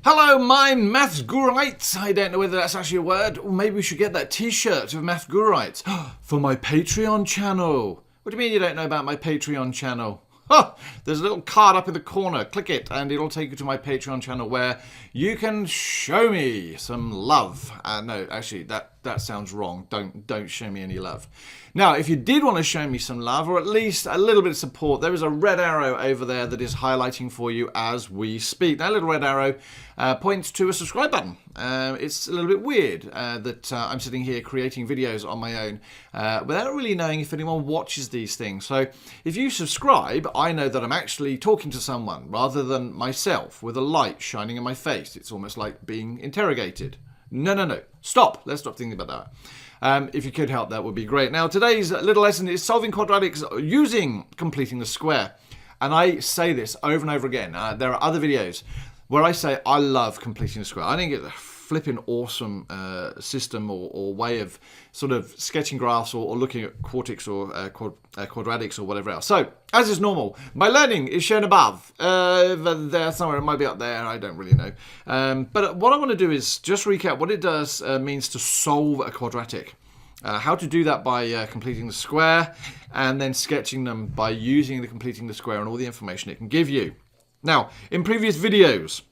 Hello, my MaffsGuruites. I don't know whether that's actually a word, or maybe we should get that t-shirt of MaffsGuruites for my Patreon channel. What do you mean you don't know about my Patreon channel? There's a little card up in the corner. Click it and it'll take you to my Patreon channel where you can show me some love. No, actually, that sounds wrong. Don't show me any love. Now, if you did want to show me some love, or at least a little bit of support, there is a red arrow over there that is highlighting for you as we speak. That little red arrow points to a subscribe button. It's a little bit weird that I'm sitting here creating videos on my own without really knowing if anyone watches these things. So if you subscribe, I know that I'm actually talking to someone rather than myself with a light shining in my face. It's almost like being interrogated. No. Stop. Let's stop thinking about that. If you could help, that would be great. Now, today's little lesson is solving quadratics using completing the square. And I say this over and over again. There are other videos where I say I love completing the square. I think it's a flipping awesome system or way of sort of sketching graphs or looking at quadratics or quadratics or whatever else. So, as is normal, my learning is shown above. There somewhere, it might be up there, I don't really know. But what I want to do is just recap what it does means to solve a quadratic. How to do that by completing the square and then sketching them by using the completing the square and all the information it can give you. Now, in previous videos,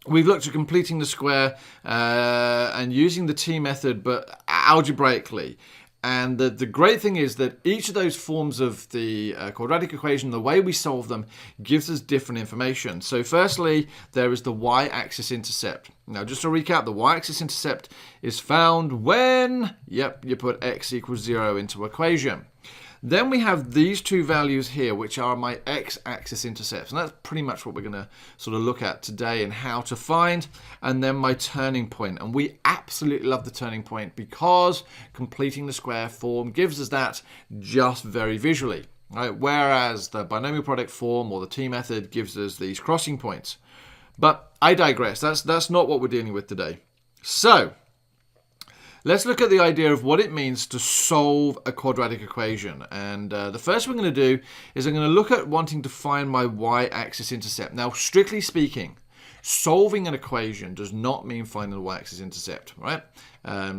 we've looked at completing the square and using the T method, but algebraically. And the great thing is that each of those forms of the quadratic equation, the way we solve them, gives us different information. So firstly, there is the y-axis intercept. Now, just to recap, the y-axis intercept is found when, you put x equals 0 into equation. Then we have these two values here, which are my x-axis intercepts. And that's pretty much what we're going to sort of look at today and how to find. And then my turning point. And we absolutely love the turning point because completing the square form gives us that just very visually. Right? Whereas the binomial product form or the T method gives us these crossing points. But I digress. That's not what we're dealing with today. So let's look at the idea of what it means to solve a quadratic equation. And the first thing we're going to do is I'm going to look at wanting to find my y-axis intercept. Now, strictly speaking, solving an equation does not mean finding the y-axis intercept, right?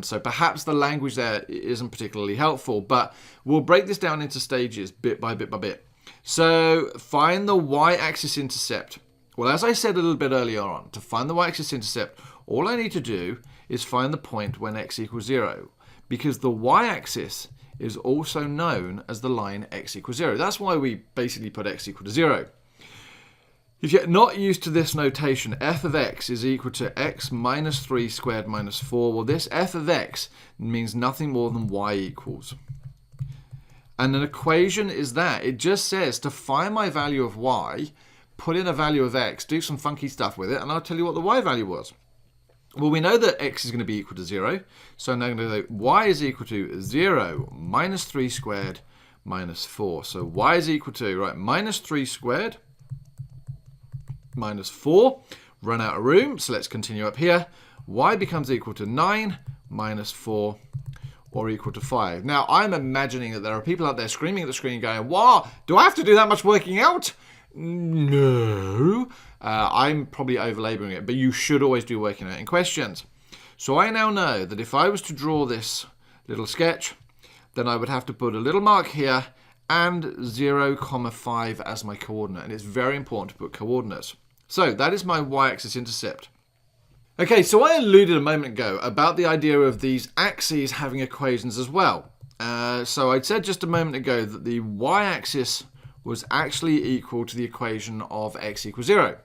So perhaps the language there isn't particularly helpful, but we'll break this down into stages bit by bit by bit. So find the y-axis intercept. Well, as I said a little bit earlier on, to find the y-axis intercept, all I need to do is find the point when x equals 0, because the y-axis is also known as the line x equals 0. That's why we basically put x equal to 0. If you're not used to this notation, f of x is equal to x minus 3 squared minus 4. Well, this f of x means nothing more than y equals. And an equation is that. It just says to find my value of y, put in a value of x, do some funky stuff with it, and I'll tell you what the y value was. Well, we know that x is going to be equal to 0, so I'm now going to say y is equal to 0 minus 3 squared minus 4. So y is equal to, right, minus 3 squared minus 4. Run out of room, so let's continue up here. Y becomes equal to 9 minus 4, or equal to 5. Now, I'm imagining that there are people out there screaming at the screen going, "What? Do I have to do that much working out?" No. I'm probably overlaboring it, but you should always do working out in questions. So I now know that if I was to draw this little sketch, then I would have to put a little mark here and 0, 5 as my coordinate. And it's very important to put coordinates. So that is my y-axis intercept. Okay, so I alluded a moment ago about the idea of these axes having equations as well. So I said just a moment ago that the y-axis was actually equal to the equation of x equals 0.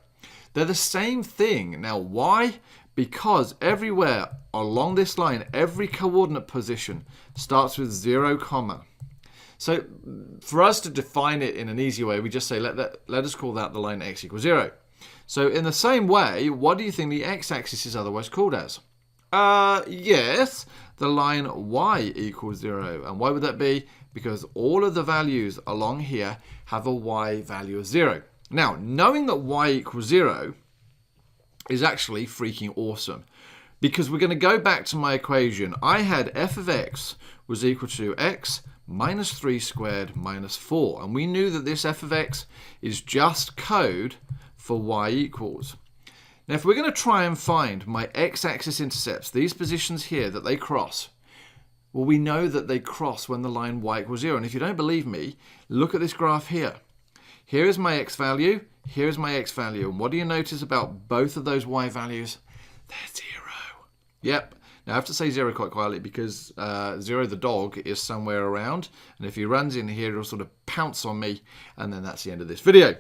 They're the same thing. Now, why? Because everywhere along this line, every coordinate position starts with 0, comma. So for us to define it in an easy way, we just say, let us call that the line x equals 0. So in the same way, what do you think the x-axis is otherwise called as? Yes, the line y equals 0. And why would that be? Because all of the values along here have a y value of 0. Now, knowing that y equals 0 is actually freaking awesome, because we're going to go back to my equation. I had f of x was equal to x minus 3 squared minus 4. And we knew that this f of x is just code for y equals. Now, if we're going to try and find my x-axis intercepts, these positions here that they cross, well, we know that they cross when the line y equals 0. And if you don't believe me, look at this graph here. Here is my x value, here is my x value. And what do you notice about both of those y values? They're 0. Yep. Now, I have to say 0 quite quietly because 0 the dog is somewhere around. And if he runs in here, he'll sort of pounce on me. And then that's the end of this video.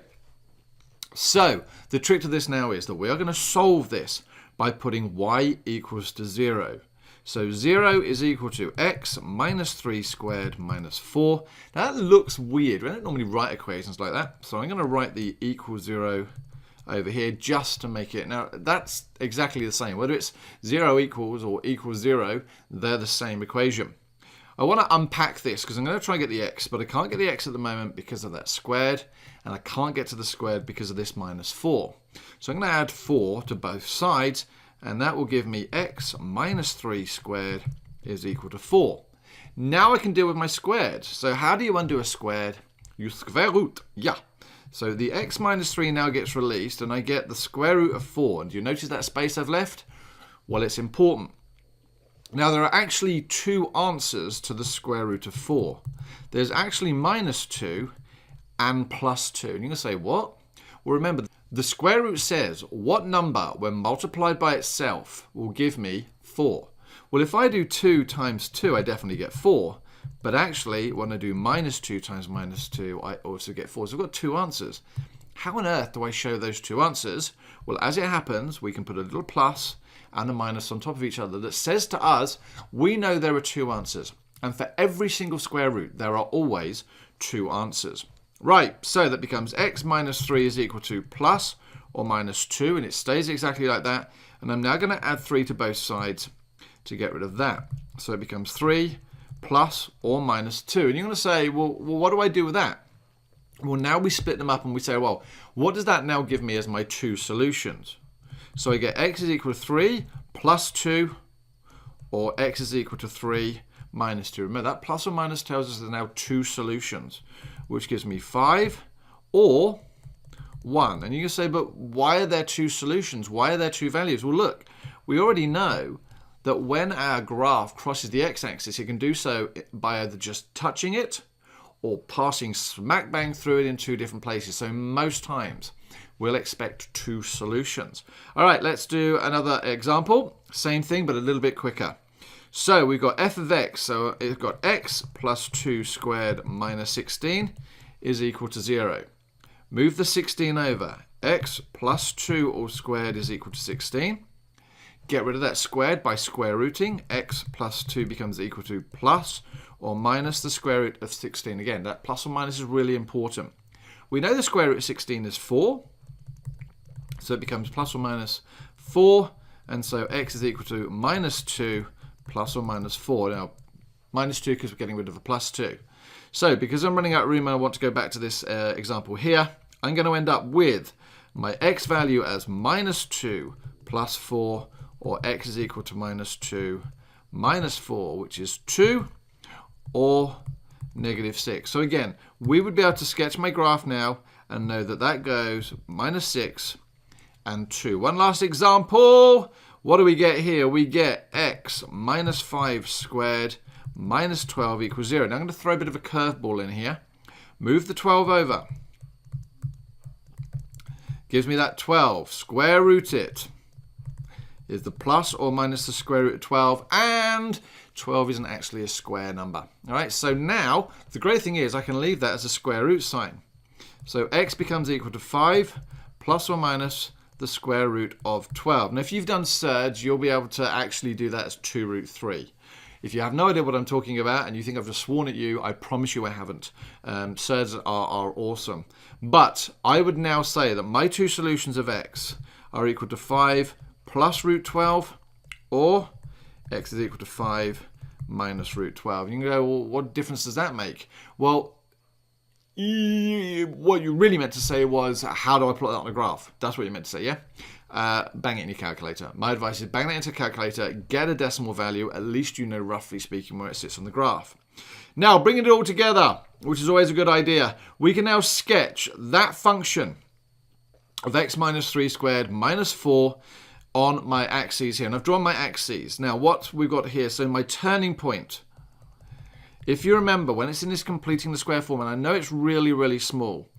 So, the trick to this now is that we are going to solve this by putting y equals to 0. So 0 is equal to x minus 3 squared minus 4. Now that looks weird. We don't normally write equations like that. So I'm going to write the equals 0 over here just to make it. Now that's exactly the same. Whether it's 0 equals or equals 0, they're the same equation. I want to unpack this because I'm going to try and get the x, but I can't get the x at the moment because of that squared, and I can't get to the squared because of this minus 4. So I'm going to add 4 to both sides, and that will give me x minus 3 squared is equal to 4. Now I can deal with my squared. So how do you undo a squared? You square root. Yeah. So the x minus 3 now gets released, and I get the square root of 4. And do you notice that space I've left? Well, it's important. Now, there are actually two answers to the square root of 4. There's actually minus 2 and plus 2. And you're going to say, what? Well, remember, the square root says what number, when multiplied by itself, will give me 4. Well, if I do 2 times 2, I definitely get 4. But actually, when I do minus 2 times minus 2, I also get 4. So I've got two answers. How on earth do I show those two answers? Well, as it happens, we can put a little plus and a minus on top of each other that says to us, we know there are two answers. And for every single square root, there are always two answers. Right, so that becomes x minus 3 is equal to plus or minus 2, and it stays exactly like that. And I'm now going to add 3 to both sides to get rid of that. So it becomes 3 plus or minus 2. And you're going to say, well, what do I do with that? Well, now we split them up and we say, well, what does that now give me as my two solutions? So I get x is equal to 3 plus 2, or x is equal to 3 minus 2. Remember, that plus or minus tells us there are now two solutions, which gives me 5 or 1. And you can say, but why are there two solutions? Why are there two values? Well, look, we already know that when our graph crosses the x-axis, it can do so by either just touching it or passing smack bang through it in two different places. So most times, we'll expect two solutions. All right, let's do another example. Same thing, but a little bit quicker. So we've got f of x. So it's got x plus 2 squared minus 16 is equal to 0. Move the 16 over. X plus 2 all squared is equal to 16. Get rid of that squared by square rooting. X plus 2 becomes equal to plus or minus the square root of 16. Again, that plus or minus is really important. We know the square root of 16 is 4. So it becomes plus or minus 4. And so x is equal to minus 2 plus or minus 4. Now, minus 2 because we're getting rid of a plus 2. So because I'm running out of room and I want to go back to this example here, I'm going to end up with my x value as minus 2 plus 4, or x is equal to minus 2 minus 4, which is 2, or negative 6. So again, we would be able to sketch my graph now and know that that goes minus 6 and 2. One last example. What do we get here? We get x minus 5 squared minus 12 equals 0. Now I'm going to throw a bit of a curveball in here. Move the 12 over. Gives me that 12. Square root it. Is the plus or minus the square root of 12, and 12 isn't actually a square number. All right, so now the great thing is I can leave that as a square root sign. So x becomes equal to 5 plus or minus the square root of 12. Now if you've done surds, you'll be able to actually do that as 2 root 3. If you have no idea what I'm talking about and you think I've just sworn at you, I promise you I haven't. Surds are awesome. But I would now say that my two solutions of x are equal to 5 plus root 12, or x is equal to 5 minus root 12. You can go, well, what difference does that make? Well, what you really meant to say was, how do I plot that on a graph? That's what you meant to say, yeah? Bang it in your calculator. My advice is bang that into a calculator, get a decimal value, at least you know, roughly speaking, where it sits on the graph. Now, bringing it all together, which is always a good idea, we can now sketch that function of x minus 3 squared minus 4 on my axes here. And I've drawn my axes. Now what we've got here, so my turning point. If you remember, when it's in this completing the square form, and I know it's really, really small,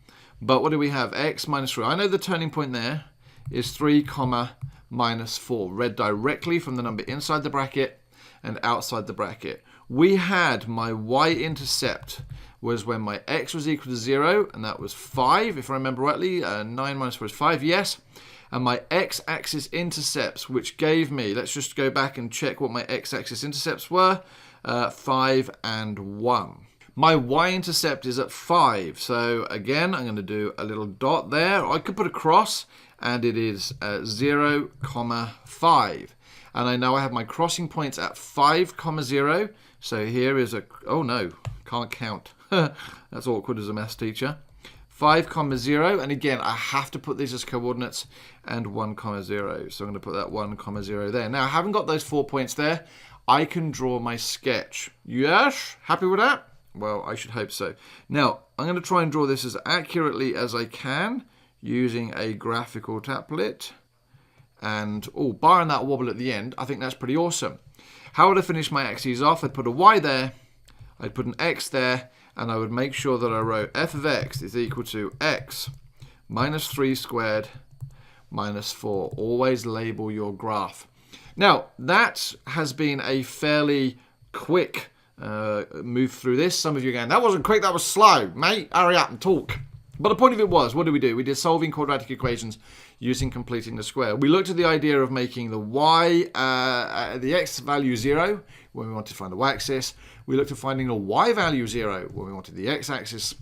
but what do we have? X minus 3. I know the turning point there is 3 comma minus 4, read directly from the number inside the bracket and outside the bracket. We had my y-intercept was when my x was equal to 0, and that was 5, if I remember rightly. 9 minus 4 is 5, yes. And my x-axis intercepts, which gave me, let's just go back and check what my x-axis intercepts were, 5 and 1. My y-intercept is at 5, so again, I'm going to do a little dot there. I could put a cross, and it is 0, 5. And I know I have my crossing points at 5, 0. So here is a, oh no, can't count. That's awkward as a maths teacher. 5, 0, and again, I have to put these as coordinates, and 1, 0. So I'm going to put that 1, 0 there. Now, I haven't got those 4 points there. I can draw my sketch. Yes? Happy with that? Well, I should hope so. Now, I'm going to try and draw this as accurately as I can using a graphical tablet. And, oh, barring that wobble at the end, I think that's pretty awesome. How would I finish my axes off? I'd put a y there, I'd put an x there, and I would make sure that I wrote f of x is equal to x minus 3 squared minus 4. Always label your graph. Now, that has been a fairly quick move through this. Some of you are going, that wasn't quick, that was slow. Mate, hurry up and talk. But the point of it was, what did we do? We did solving quadratic equations using completing the square. We looked at the idea of making the the x value 0 when we wanted to find the y-axis. We looked at finding the y value 0 when we wanted the x-axis.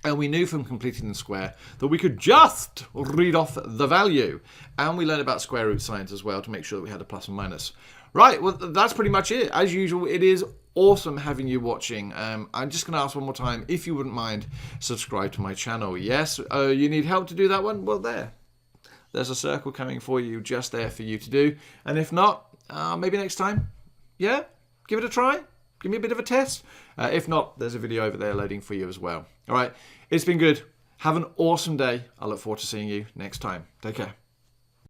And we knew from completing the square that we could just read off the value. And we learned about square root signs as well to make sure that we had a plus and minus. Right, well, that's pretty much it. As usual, it is awesome having you watching. I'm just going to ask one more time, if you wouldn't mind, subscribe to my channel. Yes, you need help to do that one? Well, there's a circle coming for you, just there for you to do. And if not, maybe next time. Yeah, give it a try. Give me a bit of a test. If not, there's a video over there loading for you as well. All right, it's been good. Have an awesome day. I look forward to seeing you next time. Take care.